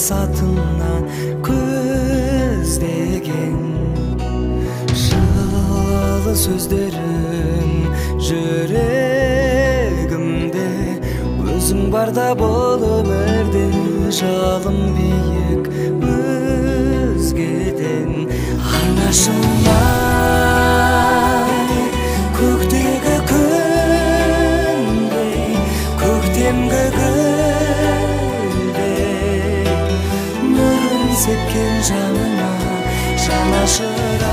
максатыңнан көздеген жылы сөздерің жүрегімде өзің барда бол өмірде жалым биік өзгеден анашымай көктегі күндей көктемгі гүлдей нұрын сепкен жаныма жанашыр